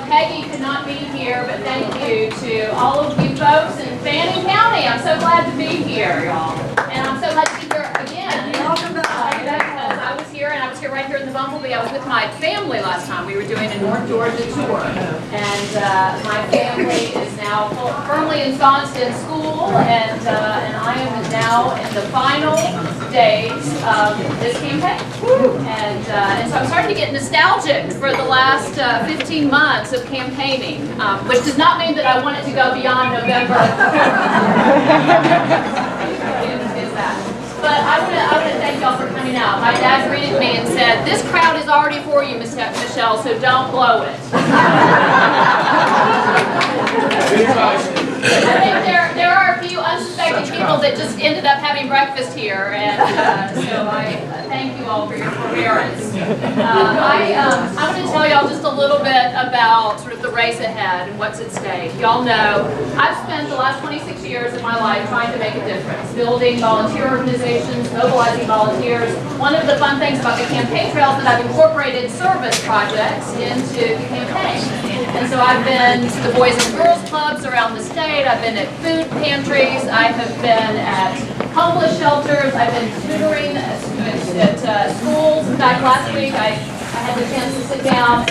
Peggy could not be here, but thank you to all of you folks in Fannin County. I'm so glad to be here, y'all. And I'm so glad to be here again. Welcome back. Because I was here, and I was here right here in the Bumblebee. I was with my family last time. We were doing a North Georgia tour. And my family is now firmly ensconced in school, and I am now in the final days of this campaign. And so I'm starting to get nostalgic for the last 15 months of campaigning, which does not mean that I want it to go beyond November. But I want to thank y'all for coming out. My dad greeted me and said, "This crowd is already for you, Michelle, so don't blow it." I think there are a few unsuspecting people that just ended up having breakfast here, and so I thank you all for your forbearance. I want to tell y'all just a little bit about sort of the race ahead and what's at stake. Y'all know I've spent the last 26 years of my life trying to make a difference, building volunteer organizations, mobilizing volunteers. One of the fun things about the campaign trail is that I've incorporated service projects into the campaign. And so I've been to the Boys and Girls Clubs around the state, I've been at food pantries, I have been at homeless shelters, I've been tutoring at schools. In fact, last week I had the chance to sit down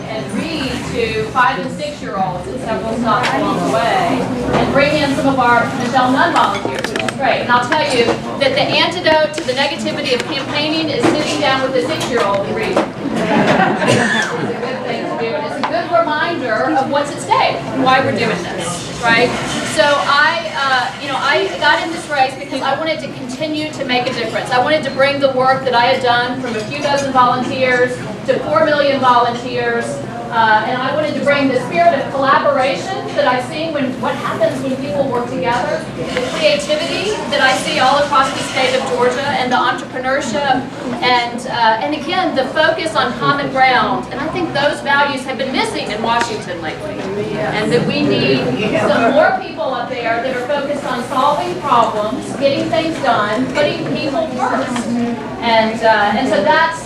and read to 5- and 6-year-olds at several stops along the way, and bring in some of our Michelle Nunn volunteers, which is great. And I'll tell you that the antidote to the negativity of campaigning is sitting down with a 6-year-old and reading. It's a good thing to do, and it's a good reminder of what's at stake and why we're doing this, right? So I got in this race because I wanted to continue to make a difference. I wanted to bring the work that I had done from a few dozen volunteers to 4 million volunteers, and I wanted to bring the spirit of collaboration that I see what happens when people work together, the creativity that I see all across the state of Georgia, and the entrepreneurship, and again, the focus on common ground. And I think those values have been missing in Washington lately, and that we need some more people up there that are focused on solving problems, getting things done, putting people first. And so that's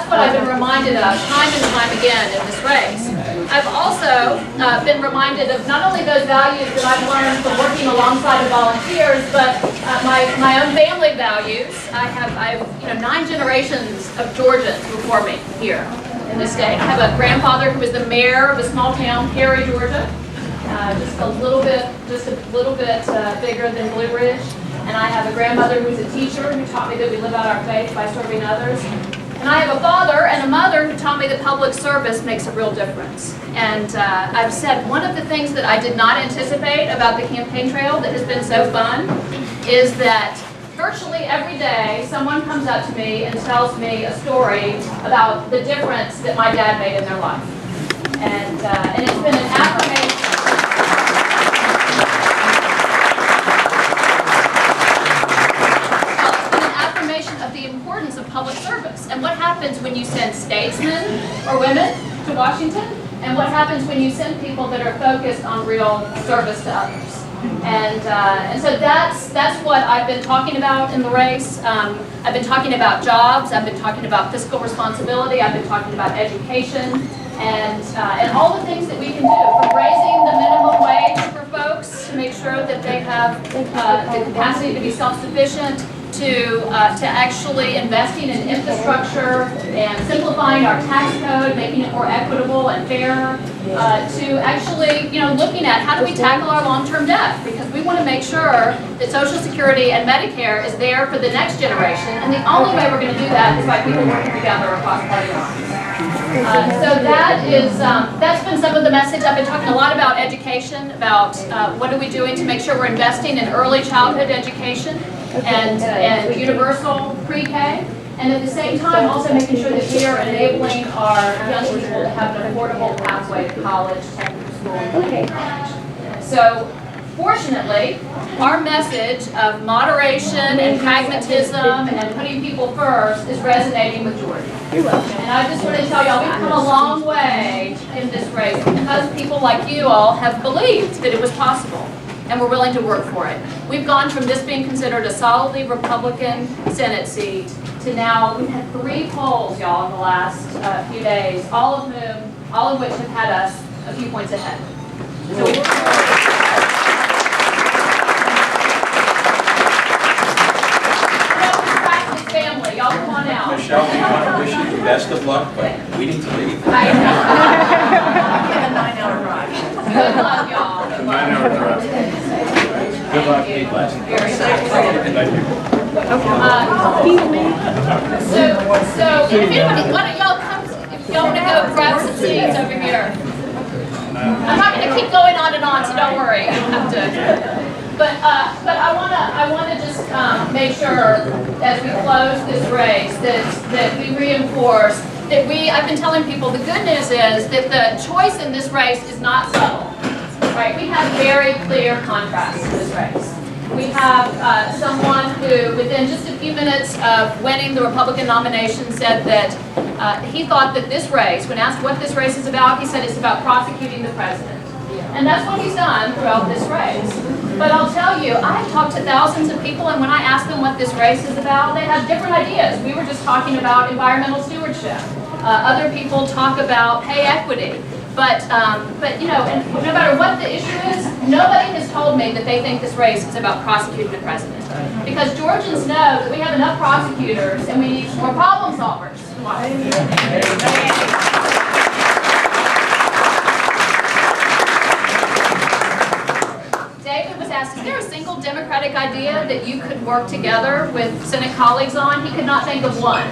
what I've been reminded of time and time again in this race. I've also been reminded of not only those values that I've learned from working alongside of volunteers, but my own family values. I have 9 generations of Georgians before me here in the state. I have a grandfather who was the mayor of a small town, Cary, Georgia, just a little bit bigger than Blue Ridge. And I have a grandmother who was a teacher who taught me that we live out our faith by serving others. And I have a father and a mother who taught me that public service makes a real difference. And I've said one of the things that I did not anticipate about the campaign trail that has been so fun is that virtually every day someone comes up to me and tells me a story about the difference that my dad made in their life. And it's been an affirmation. Of the importance of public service, and what happens when you send statesmen or women to Washington, and what happens when you send people that are focused on real service to others. And so that's what I've been talking about in the race. I've been talking about jobs, I've been talking about fiscal responsibility, I've been talking about education, and all the things that we can do, from raising the minimum wage for folks to make sure that they have the capacity to be self-sufficient, to actually investing in infrastructure and simplifying our tax code, making it more equitable and fair, to actually, looking at how do we tackle our long-term debt, because we want to make sure that Social Security and Medicare is there for the next generation, and the only way we're going to do that is by people working together across party lines. So that's been some of the message. I've been talking a lot about education, about what are we doing to make sure we're investing in early childhood education and universal pre-K, and at the same time also making sure that we are enabling our young people to have an affordable pathway to college, technical school, and college. So fortunately, our message of moderation and pragmatism and putting people first is resonating with Georgia. And I just want to tell y'all, we've come a long way in this race because people like you all have believed that it was possible. and we're willing to work for it. We've gone from this being considered a solidly Republican Senate seat to now, we've had 3 polls, y'all, in the last few days, all of which have had us a few points ahead. So family, y'all come on out. Michelle, we want to wish you the best of luck, but we need to leave. I know. Get a 9-hour drive. Good luck, y'all. 9-hour drive. Good luck, Kate. Very Thank you. So if anybody, why don't y'all come, if y'all want to go grab some seats over here. I'm not going to keep going on and on, so don't worry. You don't have to. But I want to just make sure as we close this race that we reinforce that I've been telling people the good news is that the choice in this race is not subtle, right? We have very clear contrasts in this race. We have someone who, within just a few minutes of winning the Republican nomination, said that he thought that this race, when asked what this race is about, he said it's about prosecuting the president. And that's what he's done throughout this race. But I'll tell you, I've talked to thousands of people, and when I ask them what this race is about, they have different ideas. We were just talking about environmental stewardship. Other people talk about pay equity. But you know, and no matter what the issue is, nobody has told me that they think this race is about prosecuting the president. Because Georgians know that we have enough prosecutors and we need more problem solvers. David was asked, is there a single Democratic idea that you could work together with Senate colleagues on? He could not think of one.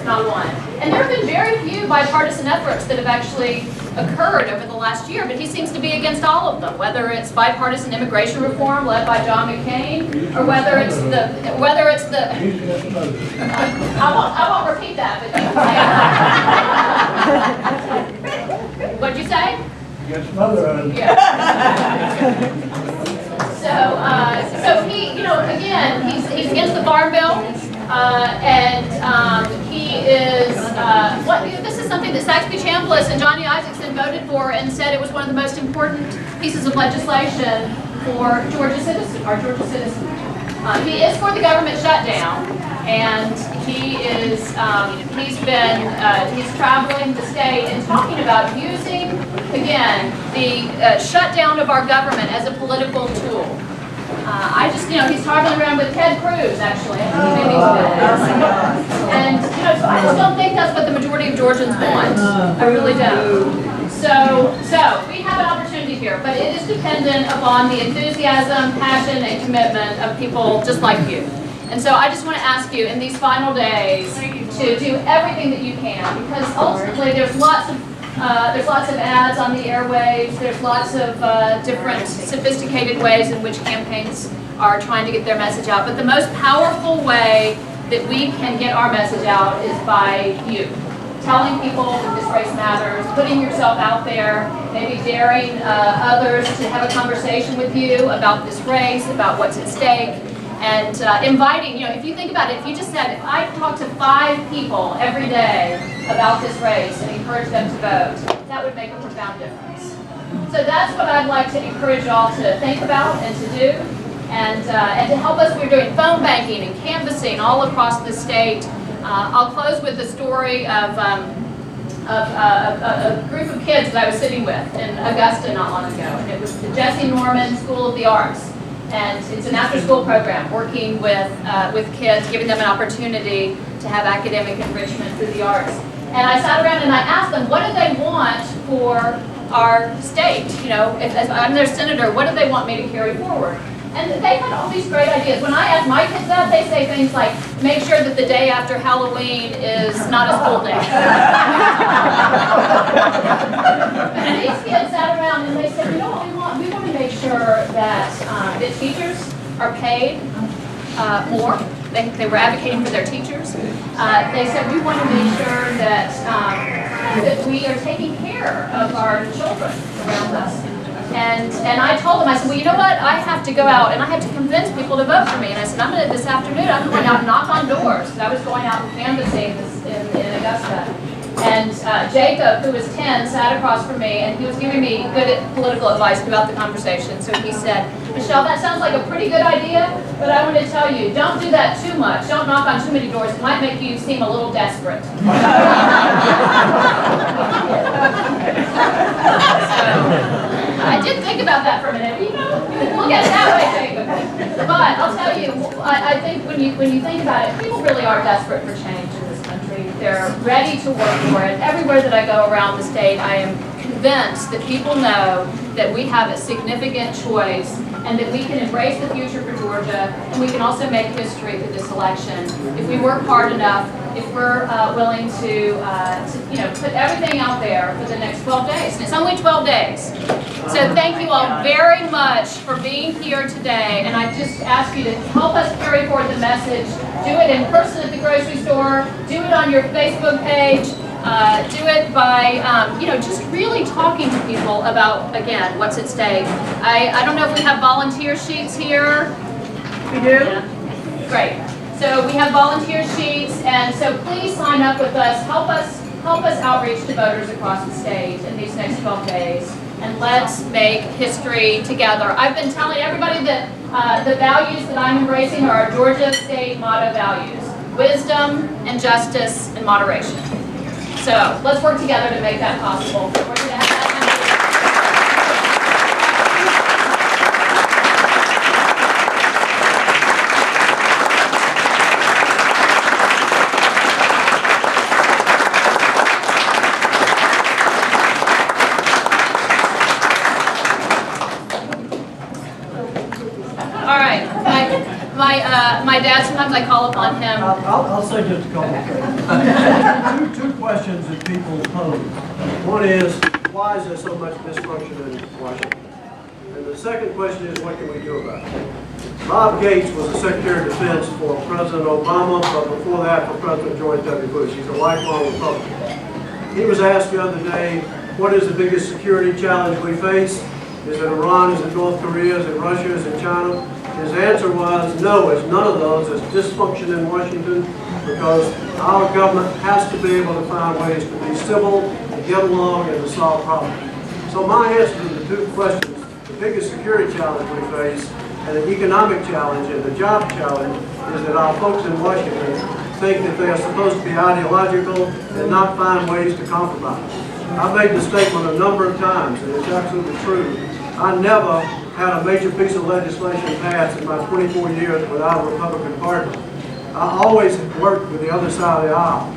Not one. And there have been very few bipartisan efforts that have actually occurred over the last year, but he seems to be against all of them, whether it's bipartisan immigration reform led by John McCain, or whether it's the I won't repeat that, but what'd you say? Against motherhood. Yeah. So he, you know, again, he's against the Farm Bill. He is, this is something that Saxby Chambliss and Johnny Isakson voted for and said it was one of the most important pieces of legislation for our Georgia citizens. He is for the government shutdown, and he's traveling the state and talking about using, again, the shutdown of our government as a political tool. He's traveling around with Ted Cruz, actually. And, so I just don't think that's what the majority of Georgians want. I really don't. So we have an opportunity here, but it is dependent upon the enthusiasm, passion, and commitment of people just like you. And so I just want to ask you in these final days to do everything that you can, because ultimately there's lots of ads on the airwaves. There's lots of different sophisticated ways in which campaigns are trying to get their message out. But the most powerful way that we can get our message out is by you. Telling people that this race matters, putting yourself out there, maybe daring others to have a conversation with you about this race, about what's at stake. And inviting, if you think about it, if you just said, if I talk to 5 people every day about this race and encourage them to vote, that would make a profound difference. So that's what I'd like to encourage y'all to think about and to do. And to help us, we're doing phone banking and canvassing all across the state. I'll close with a story of a group of kids that I was sitting with in Augusta not long ago. And it was the Jesse Norman School of the Arts. And it's an after-school program working with kids, giving them an opportunity to have academic enrichment through the arts. And I sat around and I asked them, what do they want for our state? If I'm their senator, what do they want me to carry forward? And they had all these great ideas. When I ask my kids that, they say things like, make sure that the day after Halloween is not a school day. And these kids sat around and they said, you know what we want? We want to make sure that the teachers are paid more. They were advocating for their teachers. They said, we want to make sure that we are taking care of our children around us. And I told them, I said, well, you know what? I have to go out and I have to convince people to vote for me. And I said, this afternoon, I'm going out and knock on doors. Because I was going out and canvassing in Augusta. And Jacob, who was 10, sat across from me, and he was giving me good political advice throughout the conversation. So he said, Michelle, that sounds like a pretty good idea, but I want to tell you, don't do that too much. Don't knock on too many doors. It might make you seem a little desperate. I did think about that for a minute. You know, look at it that way, Jacob. But I'll tell you, I think when you think about it, people really are desperate for change in this country. They're ready to work for it. Everywhere that I go around the state, I am convinced that people know that we have a significant choice and that we can embrace the future for Georgia, and we can also make history through this election if we work hard enough, if we're willing to put everything out there for the next 12 days. And it's only 12 days. So thank you all very much for being here today, and I just ask you to help us carry forward the message. Do it in person at the grocery store, do it on your Facebook page, do it by, just really talking to people about, again, what's at stake. I don't know if we have volunteer sheets here. We do? Yeah. Great. So we have volunteer sheets, and so please sign up with us. Help us outreach to voters across the state in these next 12 days, and let's make history together. I've been telling everybody that the values that I'm embracing are our Georgia State motto values: wisdom and justice and moderation. So let's work together to make that possible. We're going to have that. All right. My dad, sometimes I call upon him. I'll say just a couple of things. Two questions that people pose. One is, why is there so much dysfunction in Washington? And the second question is, what can we do about it? Bob Gates was the Secretary of Defense for President Obama, but before that for President George W. Bush. He's a lifelong Republican. He was asked the other day, what is the biggest security challenge we face? Is it Iran? Is it North Korea? Is it Russia? Is it China? His answer was, no, it's none of those. It's dysfunction in Washington because our government has to be able to find ways to be civil, to get along, and to solve problems. So my answer to the two questions, the biggest security challenge we face and the economic challenge and the job challenge is that our folks in Washington think that they are supposed to be ideological and not find ways to compromise. I've made the statement a number of times, and it's absolutely true. I never had a major piece of legislation passed in my 24 years without a Republican partner. I always worked with the other side of the aisle.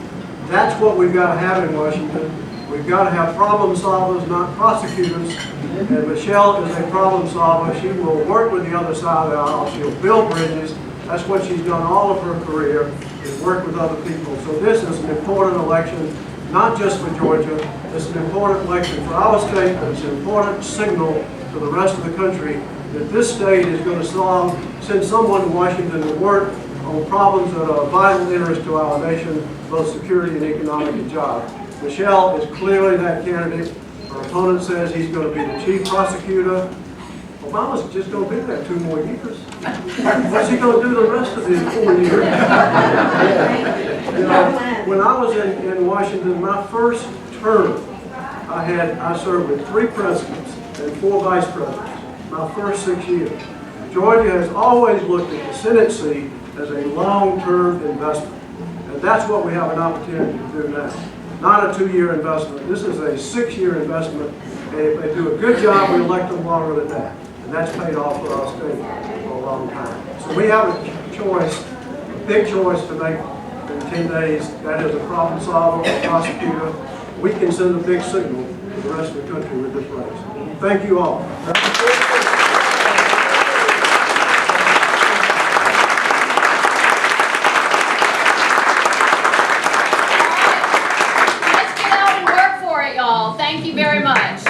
That's what we've got to have in Washington. We've got to have problem solvers, not prosecutors. And Michelle is a problem solver. She will work with the other side of the aisle. She'll build bridges. That's what she's done all of her career, is work with other people. So this is an important election, not just for Georgia. It's an important election for our state, but it's an important signal to the rest of the country that this state is going to send someone to Washington to work on problems that are of vital interest to our nation, both security and economic and jobs. Michelle is clearly that candidate. Her opponent says he's going to be the chief prosecutor. Obama's just going to be there 2 more years. What's he going to do the rest of these 4 years? When I was in Washington, my first term, I served with 3 presidents and 4 vice presidents, my first 6 years. Georgia has always looked at the Senate seat as a long-term investment. And that's what we have an opportunity to do now. Not a 2-year investment. This is a 6-year investment. And if they do a good job, we elect them longer than that. And that's paid off for our state for a long time. So we have a choice, a big choice to make in 10 days. That is a problem solver, a prosecutor. We can send a big signal to the rest of the country with this race. Thank you all. Let's get out and work for it, y'all. Thank you very much.